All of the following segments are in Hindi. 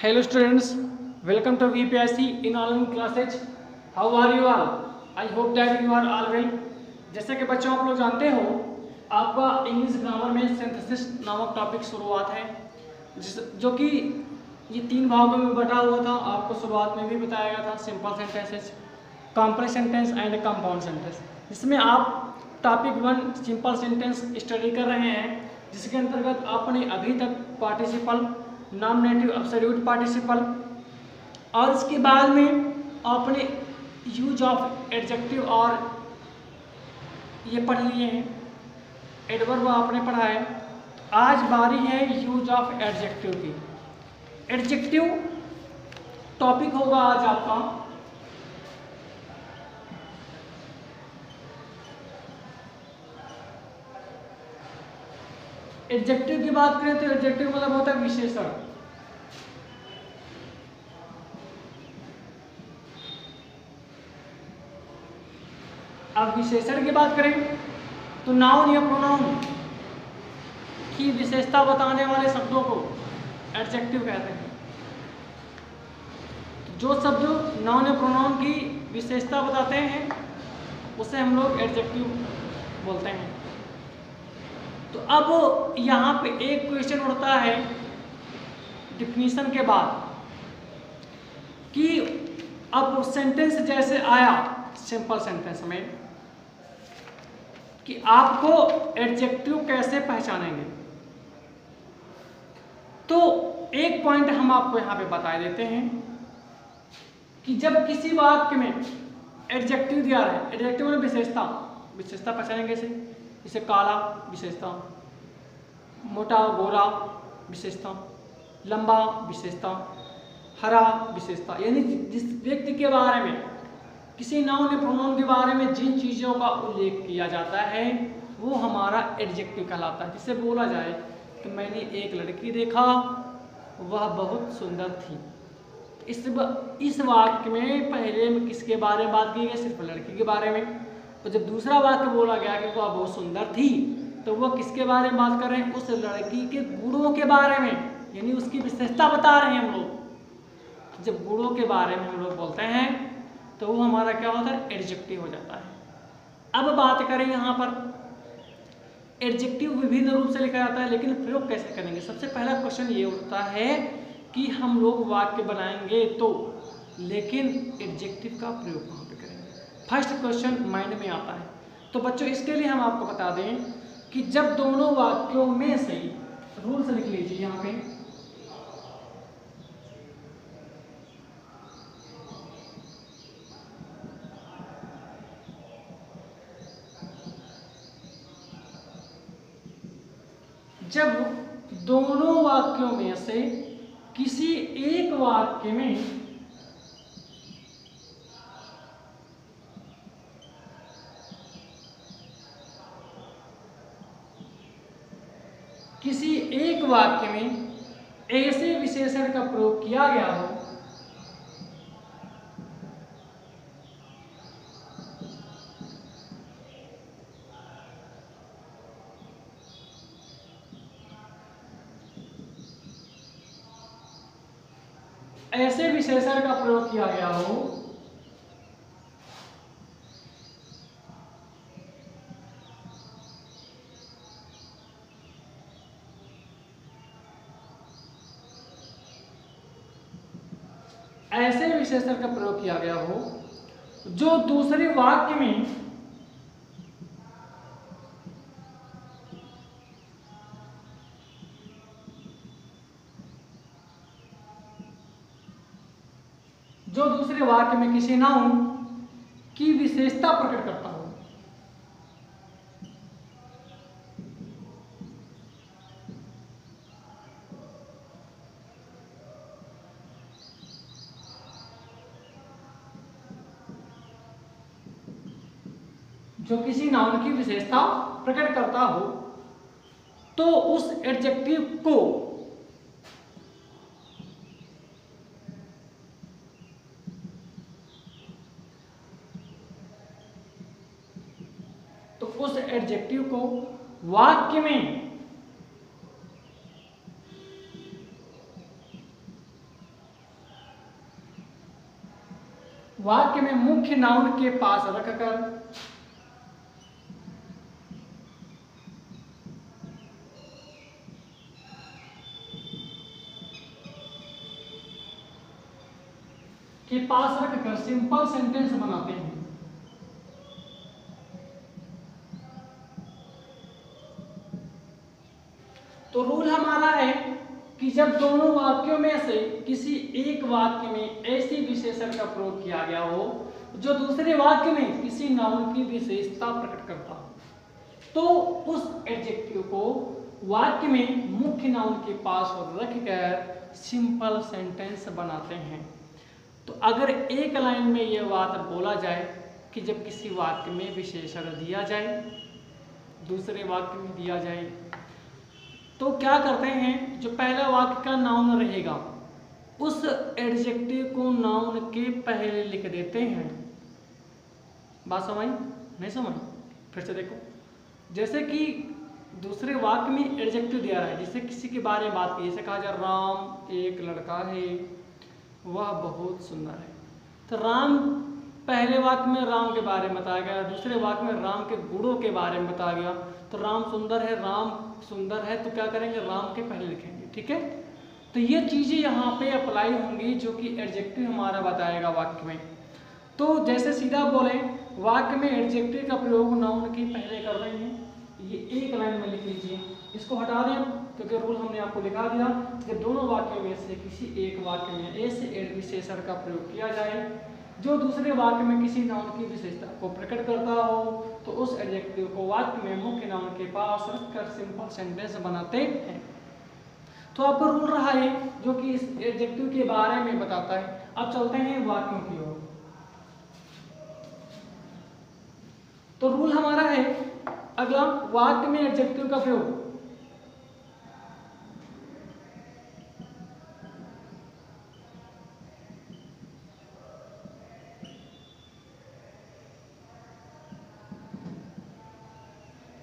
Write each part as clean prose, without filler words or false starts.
Hello students, welcome to VPSC in online classes. How are you all? I hope that you are all well. जैसे कि बच्चों आप लोग जानते हो आपका इंग्लिश ग्रामर में सिंथेसिस नामक टॉपिक शुरुआत है जो कि ये 3 भागों में बटा हुआ था। आपको शुरुआत में भी बताया गया था simple sentences, complex sentence and compound sentence, जिसमें आप टॉपिक 1 सिंपल सेंटेंस स्टडी कर रहे हैं, जिसके अंतर्गत आपने अभी तक पार्टिसिपल, नॉमिनेटिव, एब्सोल्यूट पार्टिसिपल और इसके बाद में आपने यूज ऑफ एडजेक्टिव और ये पढ़ लिए हैं, एडवर्ब आपने पढ़ा है। आज बारी है यूज ऑफ एडजेक्टिव की। एडजेक्टिव टॉपिक होगा आज आपका। एडजेक्टिव की बात करें तो एडजेक्टिव मतलब होता है विशेषण। अब विशेषण की बात करें तो नाउन या प्रोनाउन की विशेषता बताने वाले शब्दों को एडजेक्टिव कहते हैं। जो शब्द नाउन या प्रोनाउन की विशेषता बताते हैं उसे हम लोग एडजेक्टिव बोलते हैं। तो अब यहाँ पे एक क्वेश्चन उठता है डिफिनीशन के बाद कि अब सेंटेंस जैसे आया सिंपल सेंटेंस में कि आपको एडजेक्टिव कैसे पहचानेंगे। तो एक पॉइंट हम आपको यहाँ पे बता देते हैं कि जब किसी वाक्य में एडजेक्टिव दिया है, एडजेक्टिव में विशेषता पहचानेंगे जैसे काला विशेषता, मोटा गोरा विशेषता, लंबा विशेषता, हरा विशेषता, यानी जिस व्यक्ति के बारे में किसी नाउन या प्रोनाउन के बारे में जिन चीज़ों का उल्लेख किया जाता है वो हमारा एडजेक्टिव कहलाता है। जिससे बोला जाए कि मैंने एक लड़की देखा, वह बहुत सुंदर थी। इस वाक्य में पहले में किसके बारे में बात की गई? सिर्फ लड़की के बारे में। और जब दूसरा वाक्य बोला गया कि वह बहुत सुंदर थी तो वह किसके बारे में बात कर रहे हैं? उस लड़की के गुणों के बारे में, यानी उसकी विशेषता बता रहे हैं हम लोग। जब गुणों के बारे में हम लोग बोलते हैं तो वो हमारा क्या होता है? एडजेक्टिव हो जाता है। अब बात करें यहाँ पर एडजेक्टिव विभिन्न रूप से लिखा जाता है, लेकिन प्रयोग कैसे करेंगे? सबसे पहला क्वेश्चन ये उठता है कि हम लोग वाक्य बनाएंगे तो, लेकिन एडजेक्टिव का प्रयोग कहाँ पे करेंगे? फर्स्ट क्वेश्चन माइंड में आता है। तो बच्चों इसके लिए हम आपको बता दें कि जब दोनों वाक्यों में से रूल्स लिख लीजिए यहाँ पे, जब दोनों वाक्यों में से किसी एक वाक्य में ऐसे विशेषण का प्रयोग किया गया हो जो दूसरे वाक्य में किसी नाउन की विशेषता प्रकट करता हो। जो किसी नाउन की विशेषता प्रकट करता हो तो उस एडजेक्टिव को वाक्य में वाक्य में मुख्य नाउन के पास रखकर सिंपल सेंटेंस बनाते हैं। तो रूल हमारा है कि जब दोनों वाक्यों में से किसी एक वाक्य में ऐसी विशेषण का प्रयोग किया गया हो जो दूसरे वाक्य में किसी नाउन की विशेषता प्रकट करता हो, तो उस एडजेक्टिव को वाक्य में मुख्य नाउन के पास रखकर सिंपल सेंटेंस बनाते हैं। तो अगर एक लाइन में यह बात बोला जाए कि जब किसी वाक्य में विशेषण दिया जाए, दूसरे वाक्य में दिया जाए, तो क्या करते हैं, जो पहला वाक्य का नाउन रहेगा उस एडजेक्टिव को नाउन के पहले लिख देते हैं। बात समझ नहीं समझ? फिर से देखो, जैसे कि दूसरे वाक्य में एडजेक्टिव दिया है, जिससे किसी के बारे में बात की, जैसे कहा जाए राम एक लड़का है, वह बहुत सुंदर है। तो राम, पहले वाक्य में राम के बारे में बताया गया, दूसरे वाक्य में राम के गुणों के बारे में बताया गया। तो राम सुंदर है, राम सुंदर है, तो क्या करेंगे, राम के पहले लिखेंगे। ठीक है, तो ये चीज़ें यहाँ पे अप्लाई होंगी जो कि एडजेक्टिव हमारा बताएगा वाक्य में। तो जैसे सीधा बोले, वाक्य में एडजेक्टिव का प्रयोग नाउन के पहले कर रहे हैं, ये एक लाइन में लिख लीजिए। इसको हटा दें क्योंकि रूल हमने आपको दिखा दिया कि दोनों वाक्यों में से किसी एक वाक्य में ऐसे विशेषण का प्रयोग किया जाए जो दूसरे वाक्य में किसी नाउन की विशेषता को प्रकट करता हो, तो उस एडजेक्टिव को वाक्य में मुख्य नाउन के पास रखकर सिंपल सेंटेंस बनाते हैं। तो आपका रूल रहा है जो कि इस एडजेक्टिव के बारे में बताता है। अब चलते हैं वाक्यों की ओर। तो रूल हमारा है अगला, वाक्य में एडजेक्टिव का प्रयोग।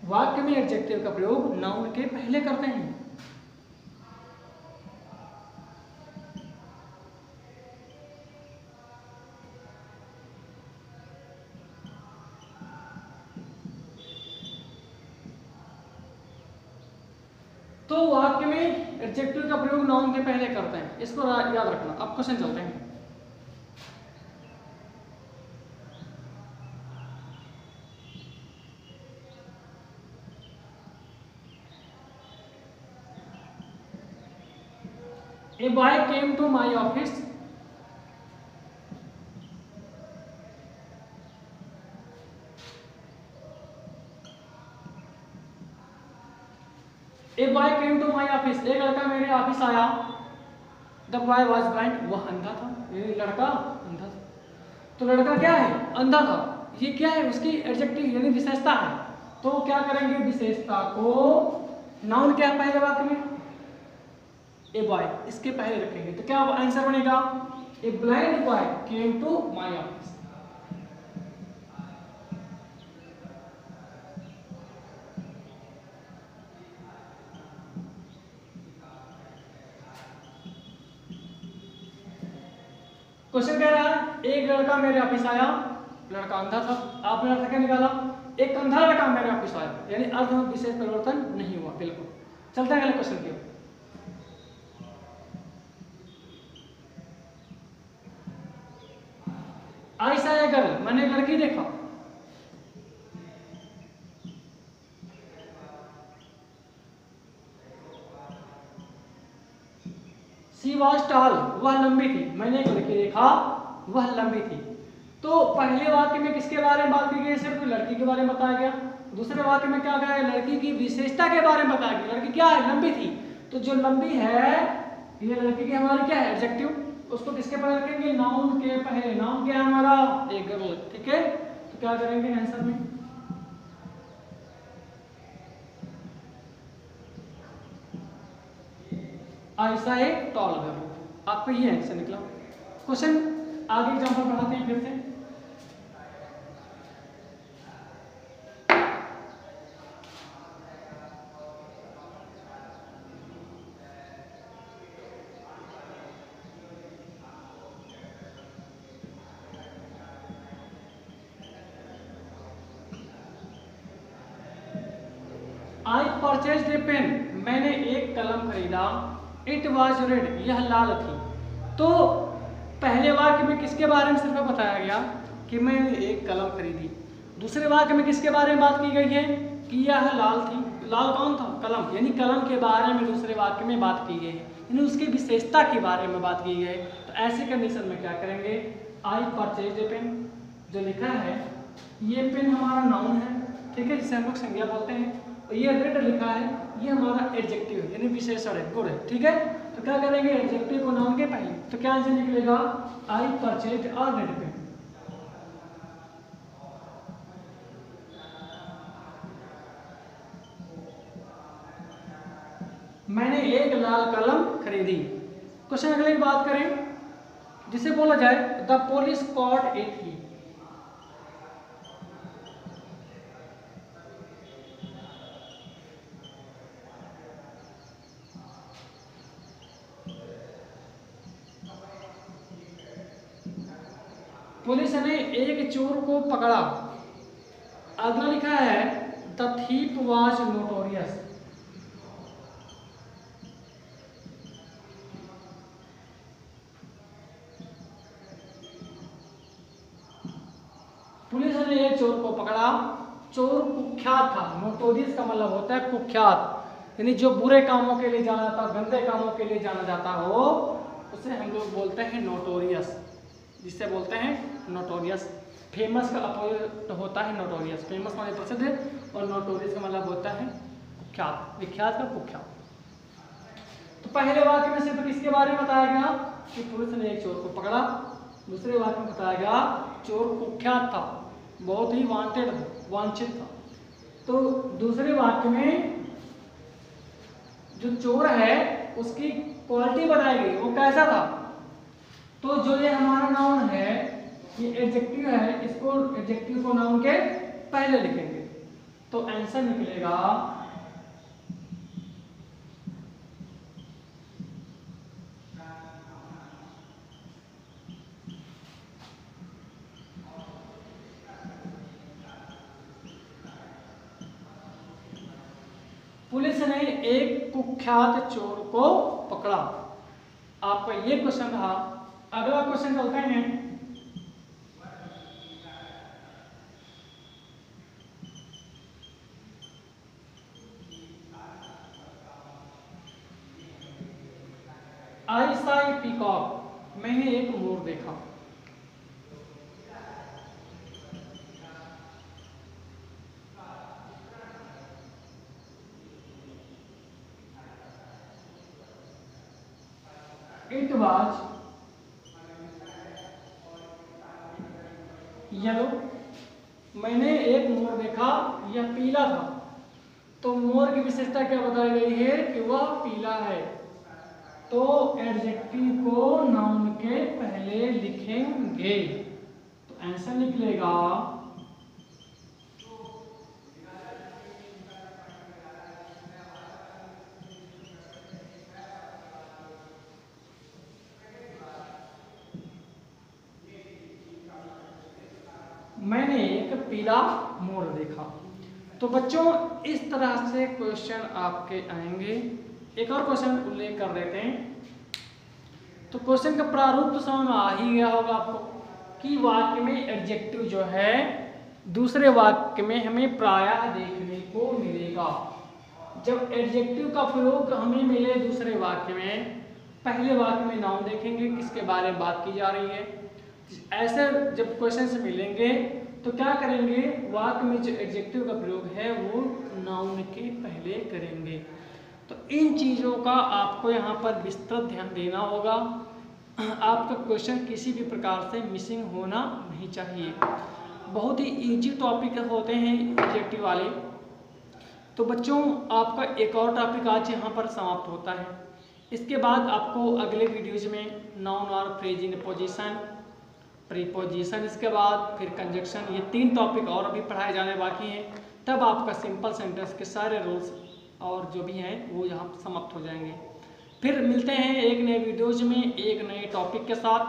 वाक्य में एडजेक्टिव का प्रयोग नाउन के पहले करते हैं। तो वाक्य में एडजेक्टिव का प्रयोग नाउन के पहले करते हैं, इसको याद रखना। अब क्वेश्चन चलते हैं। A boy came to my office. A boy came to my office. एक लड़का मेरे ऑफिस आया। The boy was blind. वह अंधा था। ये लड़का अंधा था। तो लड़का क्या है, अंधा था। ये क्या है, उसकी एडजेक्टिव यानी विशेषता है। तो क्या करेंगे, विशेषता को नाउन क्या है पहले वाक्य में, ए बॉय, इसके पहले रखेंगे। तो क्या आंसर बनेगा, a blind boy came to my office. Question कह रहा है एक लड़का मेरे ऑफिस आया, लड़का अंधा था। आपने अर्थ क्या निकाला, एक अंधा लड़का मेरे ऑफिस आया, यानी अर्थ में विशेष परिवर्तन नहीं हुआ। बिल्कुल। चलता है अगले क्वेश्चन की ओर। आई सा ए गर्ल, मैंने एक लड़की देखा। शी वॉज टॉल, वह लंबी थी। मैंने एक लड़की देखा, वह लंबी थी। तो पहले वाक्य में किसके बारे में बात की गई, सिर्फ लड़की के बारे में बताया गया। दूसरे वाक्य में क्या कहा है, लड़की की विशेषता के बारे में बताया गया। लड़की क्या है, लंबी थी। तो जो लंबी है ये लड़की की हमारी क्या है, एडजेक्टिव, उसको किसके पहले रखेंगे, नाउन के पहले। नाउन क्या है हमारा, ए गर्ल। ठीक है, तो क्या करेंगे आंसर में, ऐसा एक टॉल गर्ल। आपका ये आंसर निकला। क्वेश्चन आगे एग्जांपल पढ़ाते हैं फिर से। आई परचेज ए पेन, मैंने एक कलम खरीदा। इट वॉज रेड, यह लाल थी। तो पहले वाक्य में किसके बारे में सिर्फ बताया गया कि मैंने एक कलम खरीदी। दूसरे वाक्य में किसके बारे में बात की गई है कि यह लाल थी। लाल कौन था? कलम, यानी कलम के बारे में दूसरे वाक्य में बात की गई है, यानी उसकी विशेषता के बारे में बात की गई है। तो ऐसी कंडीशन में क्या करेंगे, आई परचेज ए पेन जो लिखा है, ये पेन हमारा नाउन है, ठीक है, जिसे हम लोग संज्ञा बोलते हैं। और ये रेड लिखा है, ये हमारा एडजेक्टिव है, यानी विशेषण है, गुड है, ठीक है। तो क्या करेंगे, एडजेक्टिव को नाउन के पहले, तो क्या आंसर निकलेगा, I purchase a red pen. मैंने एक लाल कलम खरीदी। क्वेश्चन अगले की बात करें, जिसे बोला जाए the police caught a thief. Police ने एक चोर को पकड़ा। अगला लिखा है the thief was notorious. Police ने एक चोर को पकड़ा। चोर कुख्यात था। नोटोरियस का मतलब होता है कुख्यात, यानी जो बुरे कामों के लिए जाना जाता, गंदे कामों के लिए जाना जाता हो, उसे हम लोग बोलते हैं नोटोरियस, जिससे बोलते हैं नोटोरियस। फेमस का अपोजिट होता है नोटोरियस। फेमस माने प्रसिद्ध है, और नोटोरियस का मतलब होता है कुख्यात, विख्यात का कुख्यात। तो पहले वाक्य में सिर्फ किसके बारे में बताया गया कि पुलिस ने एक चोर को पकड़ा। दूसरे वाक्य में बताया गया चोर कुख्यात था, बहुत ही वांटेड, वांछित था। तो दूसरे वाक्य में जो चोर है उसकी क्वालिटी बताई गई, वो कैसा था। तो जो ये हमारा नाउन है, ये एडजेक्टिव है, इसको एडजेक्टिव को नाउन के पहले लिखेंगे, तो आंसर निकलेगा पुलिस ने एक कुख्यात चोर को पकड़ा। आपका ये क्वेश्चन था। अगला क्वेश्चन चलते हैं, आई सॉ ए पीकॉक, मैंने एक मोर देखा। इट वाज येलो, मैंने एक मोर देखा, यह पीला था। तो मोर की विशेषता क्या बताई गई है कि वह पीला है। तो एडजेक्टिव को नाउन के पहले लिखेंगे, तो आंसर निकलेगा मैंने एक पीला मोर देखा। तो बच्चों इस तरह से क्वेश्चन आपके आएंगे। एक और क्वेश्चन उल्लेख कर देते हैं। तो क्वेश्चन का प्रारूप तो समझ में आ ही गया होगा आपको कि वाक्य में एडजेक्टिव जो है दूसरे वाक्य में हमें प्रायः देखने को मिलेगा। जब एडजेक्टिव का प्रयोग हमें मिले दूसरे वाक्य में, पहले वाक्य में नाउन देखेंगे किसके बारे में बात की जा रही है। ऐसे जब क्वेश्चन से मिलेंगे तो क्या करेंगे, वाक्य में जो एडजेक्टिव का प्रयोग है वो नाउन के पहले करेंगे। तो इन चीज़ों का आपको यहाँ पर विस्तृत ध्यान देना होगा। आपका क्वेश्चन किसी भी प्रकार से मिसिंग होना नहीं चाहिए। बहुत ही इजी टॉपिक होते हैं एडजेक्टिव वाले। तो बच्चों आपका एक और टॉपिक आज यहाँ पर समाप्त होता है। इसके बाद आपको अगले वीडियोज में नाउन और फ्रेज इन पोजीशन, प्रीपोजिशन, इसके बाद फिर कंजक्शन, ये 3 टॉपिक और अभी पढ़ाए जाने बाकी हैं। तब आपका सिंपल सेंटेंस के सारे रूल्स और जो भी हैं वो यहाँ समाप्त हो जाएंगे। फिर मिलते हैं एक नए वीडियोज में एक नए टॉपिक के साथ।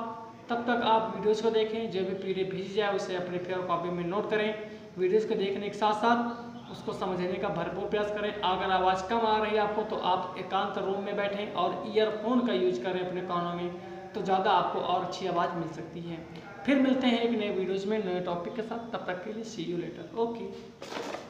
तब तक आप वीडियोज को देखें, जो भी PDF भेजी जाए उसे अपने फेवर कॉपी में नोट करें वीडियोज को देखने के साथ साथ। उसको समझने का भरपूर प्रयास करें। अगर आवाज़ कम आ रही है आपको तो आप एकांत रूम में बैठें और ईयरफोन का यूज करें अपने कानों में, तो ज़्यादा आपको और अच्छी आवाज़ मिल सकती है। फिर मिलते हैं एक नए वीडियोज़ में नए टॉपिक के साथ, तब तक के लिए सी यू लेटर। ओके।